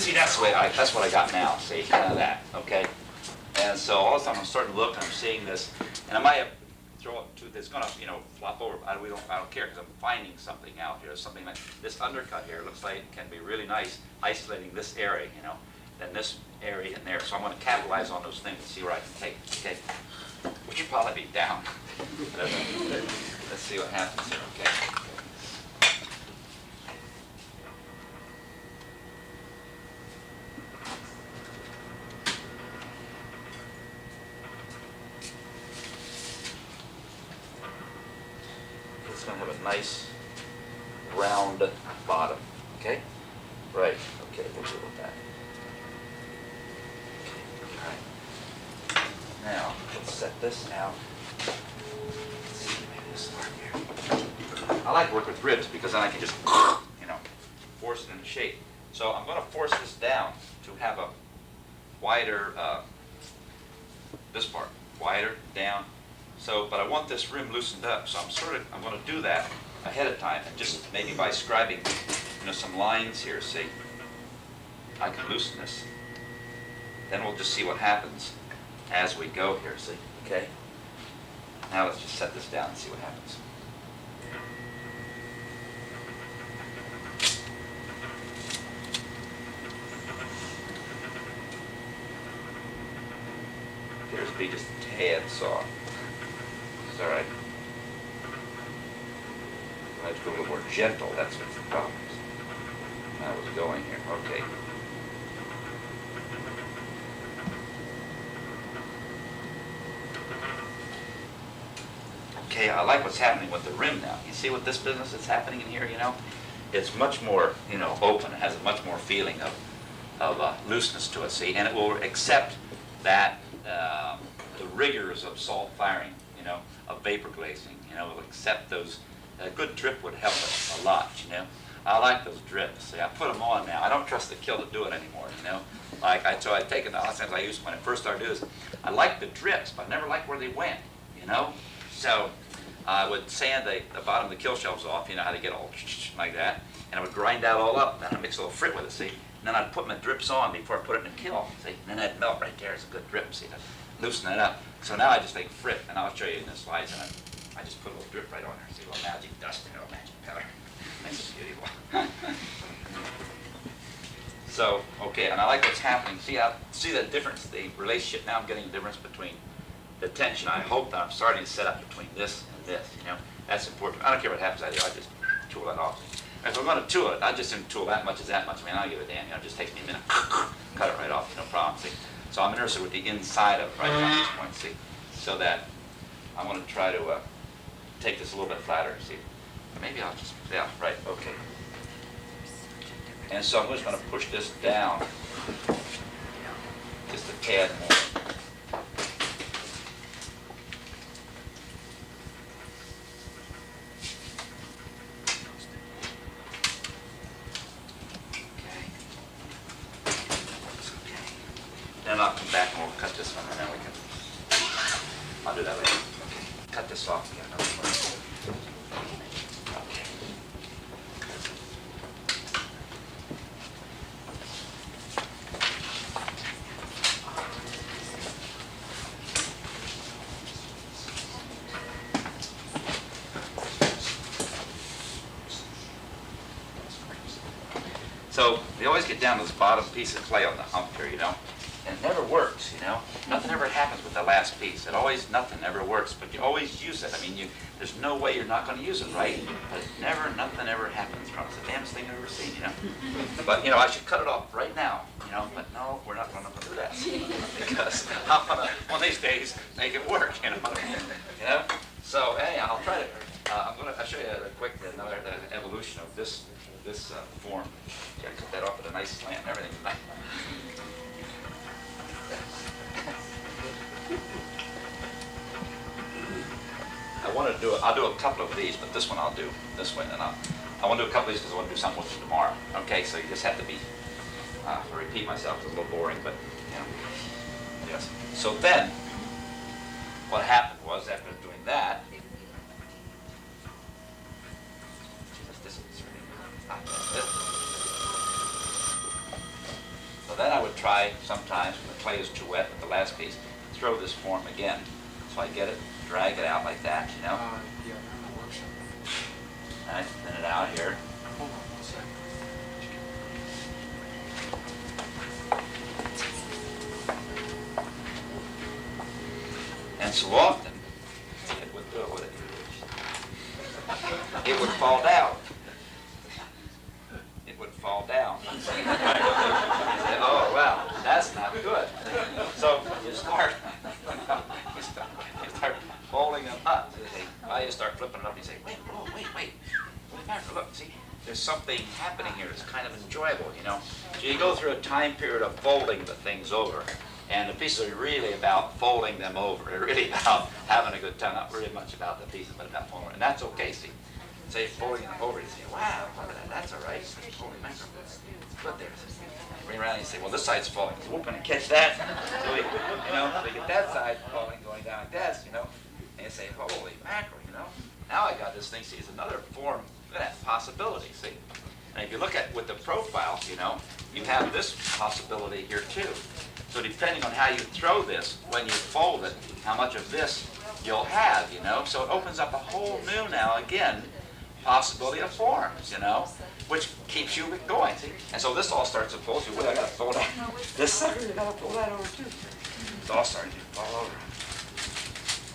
See, that's what I got now. See, kind of that. Okay. And so all of a sudden I'm starting to look and I'm seeing this, and I might have throw it to it's going to flop over. I don't care because I'm finding something out here. Something like this undercut here looks like it can be really nice, isolating this area, then this area in there. So I'm going to capitalize on those things and see where I can take it. Okay, which would probably be down. Let's see what happens here. Okay. It's going to have a nice round bottom. Okay? Right. Okay, we'll deal with that. Okay. All right. Now, let's set this out. Let's see, maybe this start here. I like to work with ribs because then I can just, force it into shape. So I'm going to force this down to have a wider, this part, wider, down. So, but I want this rim loosened up, so I'm going to do that ahead of time, and just maybe by scribing, some lines here, see, I can loosen this. Then we'll just see what happens as we go here, see, okay? Now let's just set this down and see what happens. Appears to be just a tad soft. It's all right. I have to go a little more gentle. That's what's the problem. I was going here. Okay. Okay, I like what's happening with the rim now. You see what this business is happening in here, It's much more, open. It has a much more feeling of looseness to it, see? And it will accept that the rigors of salt firing, of vapor glazing, will accept those. A good drip would help it a lot, I like those drips. See, I put them on now. I don't trust the kiln to do it anymore, So I've taken a lot of times I used when I first started doing this. I liked the drips, but I never liked where they went, So I would sand the bottom of the kill shelves off, how to get all like that, and I would grind that all up, and then I'd mix a little frit with it, see? And then I'd put my drips on before I put it in the kiln, see? And then that'd melt right there. It's a good drip, see? To loosen it up. So now I just take frit, and I'll show you in the slides, and I just put a little drip right on there. See, a little magic dust, a little magic powder. Makes it beautiful. So, okay, and I like what's happening. See the difference, the relationship. Now I'm getting a difference between the tension. I hope that I'm starting to set up between this and this, That's important. I don't care what happens out here. I just tool that off. And if I'm going to tool it, I just didn't tool that much as that much. I don't give a damn. It just takes me a minute. Cut it right off, no problem, see? So I'm interested with the inside of it right now at this point, see? So that I'm going to try to take this a little bit flatter, see? Maybe I'll just, yeah, right, okay. And so I'm just going to push this down just a tad more. Then I'll come back and we'll cut this one, and then we can, I'll do that later. Okay. Cut this off again. Okay. So they always get down to this bottom piece of clay on the hump here, And it never works, Nothing ever happens with the last piece. Nothing ever works, but you always use it. There's no way you're not going to use it, right? But nothing ever happens from it. It's the damnedest thing I've ever seen, But, I should up right now, but no, we're not going to do that. Because I'm going to, one of these days, make it work, So, anyhow, I'll try to, I'll show you another evolution of this form. Yeah, cut that off with a nice slant and everything. I'll do a couple of these, but this one I'll do this way, and then I want to do a couple of these because I want to do something with it tomorrow. Okay, so you just have to be, I repeat myself, it's a little boring, but, yes. So then, what happened was, after doing that, this is really not that. try sometimes when the clay is too wet with the last piece, throw this form again. So I get it, drag it out like that, you know. Yeah, in the workshop. All right, thin it out here. Hold on one second. And so often, it would do it with it. It would fall down. It would fall down. You say, oh, well, that's not good. So you start folding them up. Well, you start flipping it up and you say, wait. Look, see, there's something happening here that's kind of enjoyable, you know. So you go through a time period of folding the things over. And the pieces are really about folding them over. They're really about having a good time, not really much about the pieces, but about folding. And that's okay, see. Say folding them over, you say, wow, look at that, that's all right. Holy mackerel. Good there. Bring around and you say, well, this side's falling. So we're going to catch that. So we, you know, so you get that side falling, going down like this, you know. And you say, holy mackerel, you know. Now I got this thing, see, it's another form. Look at that possibility, see. And if you look at with the profile, you know, you have this possibility here too. So depending on how you throw this, when you fold it, how much of this you'll have, you know. So it opens up a whole new, now again, possibility of forms, you know, which keeps you going, see. And so this all starts to fold. So I got to fold out this sucker, you got to fold that over too. It's all starting to fall over.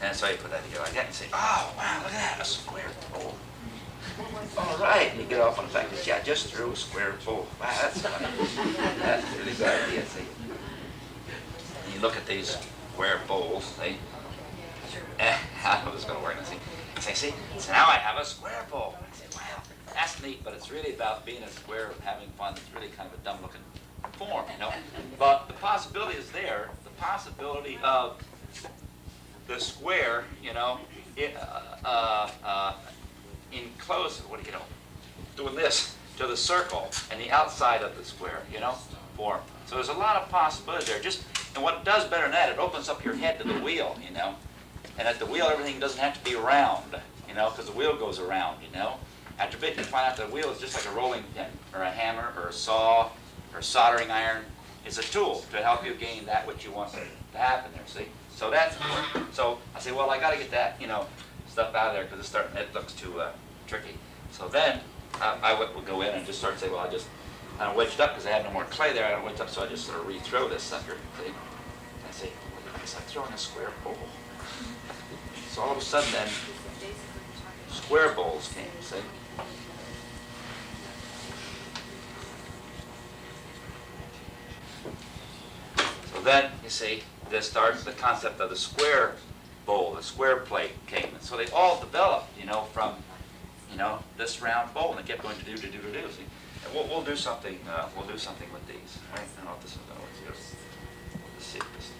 And so you put that here like that and say, oh, wow, look at that, a square fold. All right, and you get off on the fact that, yeah, just threw a square fold. Wow, that's funny. That's a really good idea, see. And you look at these square bowls, see. I don't know if it's going to work. See, so now I have a square bowl. I say, wow, that's neat, but it's really about being a square and having fun. It's really kind of a dumb-looking form, you know. But the possibility is there, the possibility of the square, you know, enclosed, doing this to the circle and the outside of the square, you know, form. So there's a lot of possibilities there. And what it does better than that, it opens up your head to the wheel, you know. And at the wheel, everything doesn't have to be round, you know, because the wheel goes around, you know. After a bit, you find out the wheel is just like a rolling pin, or a hammer, or a saw, or a soldering iron. It's a tool to help you gain that which you want to happen there, see? So that's important. So I say, well, I got to get that, you know, stuff out of there because it looks too tricky. So then I would go in and just start to say, well, I just kind of wedged up because I had no more clay there. I don't wedge up, so I just sort of re-throw this sucker, see? And I say, well, it's like throwing a square bowl. So all of a sudden then, square bowls came, see? So then, you see, this starts the concept of the square bowl, the square plate came. And so they all developed, you know, from, you know, this round bowl, and they kept going to do, see? And we'll do something with these, all right? I don't know if this is going to work here. Let's see if this.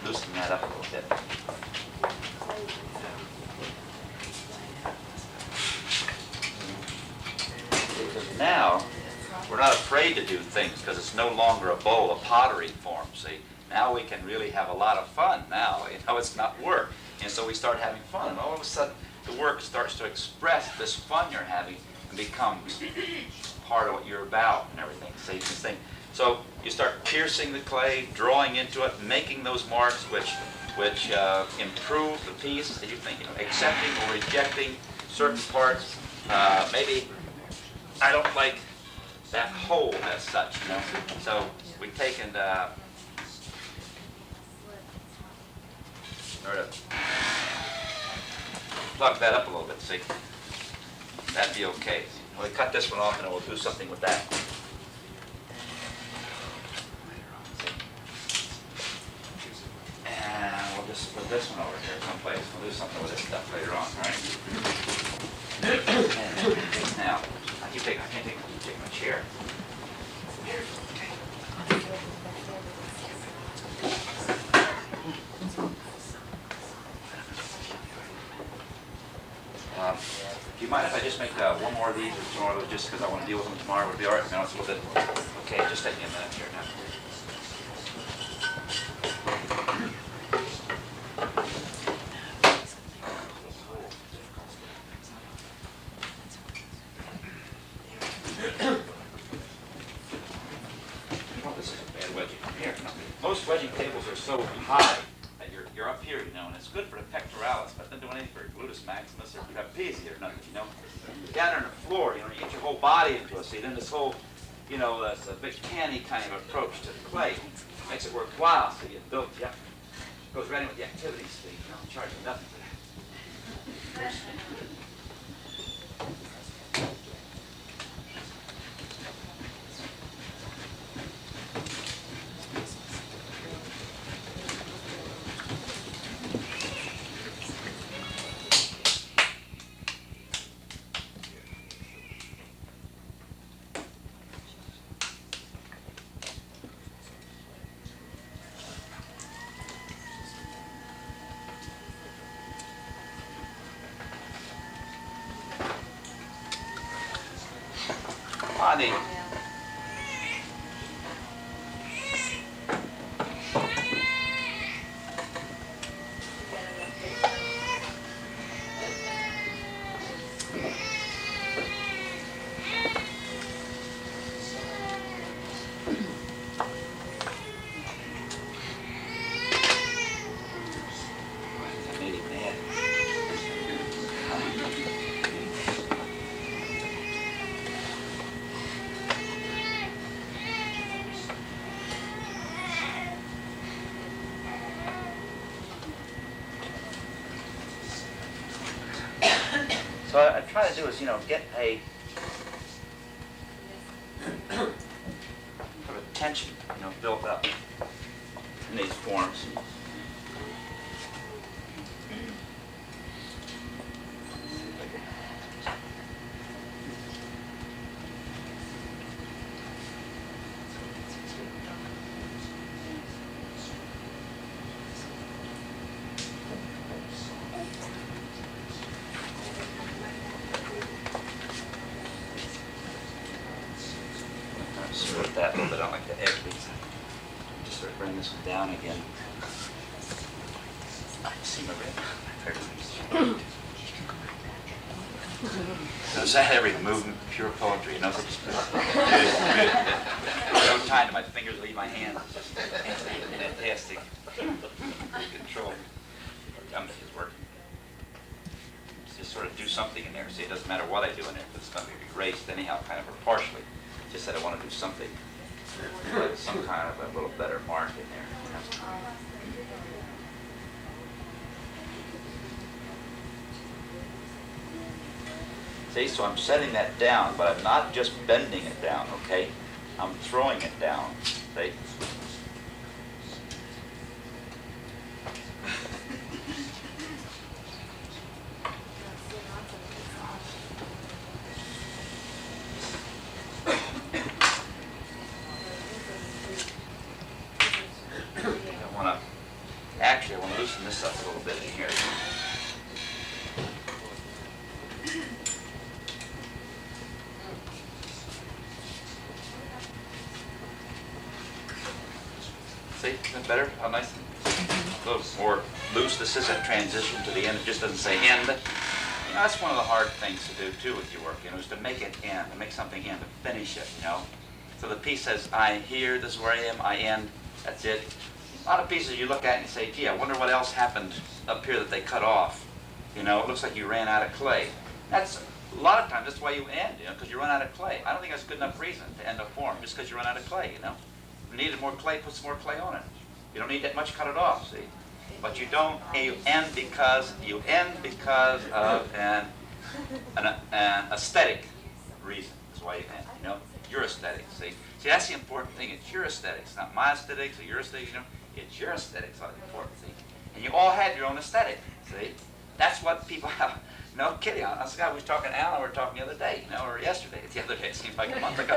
Loosen that up a little bit. Because now, we're not afraid to do things because it's no longer a bowl, a pottery form, see? Now we can really have a lot of fun now, you know, it's not work. And so we start having fun, and all of a sudden, the work starts to express this fun you're having and becomes part of what you're about and everything, see, this thing. So you start piercing the clay, drawing into it, making those marks which improve the piece. And you think, you know, accepting or rejecting certain parts. Maybe I don't like that hole as such, you know. So we take and sort of plug that up a little bit. See, that'd be okay. We'll cut this one off and we'll do something with that. And we'll just put this one over here someplace. We'll do something with this stuff later on, all right? Now, I can't take my chair. Here, okay. Do you mind if I just just make one more of these or two more of those just because I want to deal with them tomorrow. Would it be all right? No, it's a little bit. Okay, just take me a minute here now. Oh, this is a bad wedging here. Most wedging tables are so high that you're up here, you know, and it's good for the pectoralis, but it doesn't do anything for your gluteus maximus or trapezius or nothing, you know. Down on the floor, you know, you get your whole body into it. See, then this whole, you know, this big canny kind of approach to the clay makes it worthwhile. So you build, yeah, goes right in with the activities. See, you know, charging nothing for that. Honey. That made him mad. So what I try to do is, you know, get a sort of tension, you know, built up in these forms. Sort that a little bit. I don't like the edge piece. Just sort of bring this one down again. I see my red. Notice I had every movement, pure poetry. You know, so just no time to my fingers leave my hands. It's just fantastic. Control. Dummy is working. Just sort of do something in there. See, it doesn't matter what I do in there, but it's going to be erased anyhow, kind of, or partially. Just that I want to do something, like some kind of a little better mark in there. You know? See, so I'm setting that down, but I'm not just bending it down, okay? I'm throwing it down, see? Actually, I want to loosen this up a little bit in here. See, is that better? How nice? A little more loose. This is a transition to the end. It just doesn't say end. You know, that's one of the hard things to do, too, with your work, you know, is to make it end, to make something end, to finish it, you know. So the piece says, I here, this is where I am, I end, that's it. A lot of pieces you look at and you say, gee, I wonder what else happened up here that they cut off. You know, it looks like you ran out of clay. That's, a lot of times, that's why you end, you know, because you run out of clay. I don't think that's a good enough reason to end a form, just because you run out of clay, you know. If you needed more clay, put some more clay on it. You don't need that much, cut it off, see. But you don't, you end because of an aesthetic reason. That's why you end, you know. Your aesthetics, see. See, that's the important thing. It's your aesthetics, not my aesthetics or your aesthetics, you know. It's your aesthetics that are important, see. And you all have your own aesthetic, see. That's what people have. No kidding. I was talking to Alan, we were talking the other day, you know, or yesterday. The other day, it seems like a month ago.